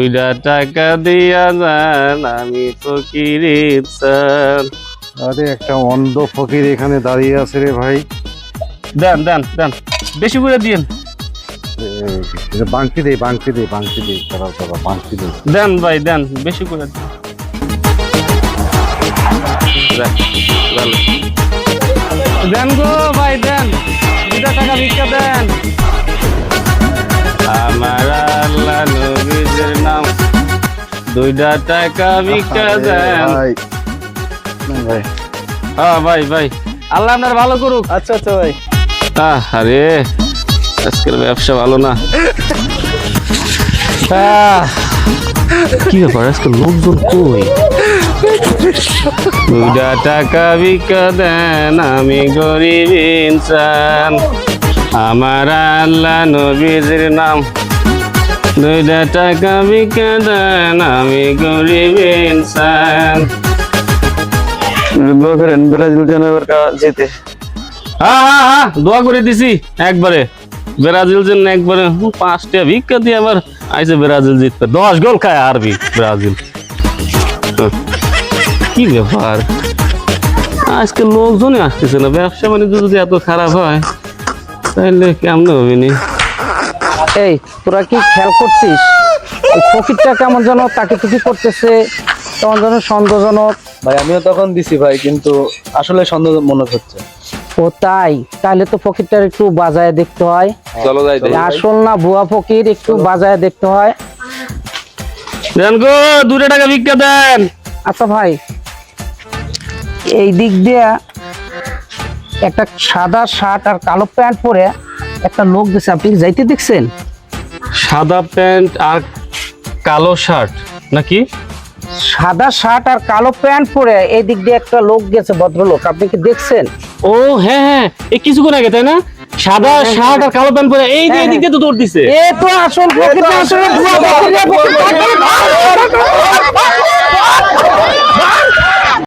দুইটা টাকা দিয়া যান আমি ফকির ইনসান। আরে একটা অন্ধ ফকির এখানে দাঁড়িয়ে আছে রে ভাই। দেন দেন দেন, বেশি করে দিন। বাংকি দে দাঁড়াও বাংকি দে। দেন ভাই দেন, বেশি করে দিন। দেন গো ভাই দেন, 2 টাকা ভিক্ষা দেন। আমার আল্লাহ নবীর নাম, 2 টাকা ভিক্ষা দেন। ভাই ভাই হ্যাঁ ভাই ভাই, আল্লাহ আপনার ভালো করুক। আচ্ছা আচ্ছা ভাই। আরে আজকের ব্যবসা ভালো না। কি ব্যাপার, আজকে লোকজন কই? 2 টাকা ভিক্ষা দেন আমি গরিব ইনসান। আমার আল্লাহ নবীর নাম, 2 টাকা ভিক্ষা দেন আমি গরিব ইনসান। দোয়া করেন ব্রাজিল যেন এবার জিতে। হ্যাঁ দোয়া করে দিছি একবারে, ব্রাজিল জন্য একবারে 5 টাকা ভিক্ষা দিয়ে আবার আইসে ব্রাজিল জিতবে। 10 গোল খায় হারবি ব্রাজিল। কি ব্যাপার, আজকে লোকজনই আসতেছে না। ব্যবসা বাণিজ্য যদি এত খারাপ হয় তাহলে কেমন হবে নি? এই তোরা কি খেয়াল করছিস এই ফকিরটা কেমন যেন তাকে টুকি করতেছে, কেমন যেন সন্দেহজনক। ভাই আমিও তখন দিছি ভাই, কিন্তু আসলে সন্দেহ মনে হচ্ছে। ও তাই, তাহলে তো ফকিরটার একটু বাজায় দেখতে হয়। চলো যাই আসল না ভুয়া ফকির, একটু বাজায় দেখতে হয়। দেন গো 2 টাকা ভিক্ষা দেন। আচ্ছা ভাই, এই দিক দিয়ে একটা সাদা শার্ট আর কালো প্যান্ট পরে একটা লোক গেছে, আপনি কি যাইতে দেখছেন? সাদা প্যান্ট আর কালো শার্ট নাকি? সাদা শার্ট আর কালো প্যান্ট পরে এই দিক দিয়ে একটা লোক গেছে, ভদ্রলোক, আপনি কি দেখছেন? ও হ্যাঁ হ্যাঁ, এই কিছুক্ষণ আগে তাই না? সাদা শার্ট আর কালো প্যান্ট পরে এই দিক দিয়ে তো দৌড় দিছে। এ তো আসল ফকির, আসলে ভুয়া ফকির।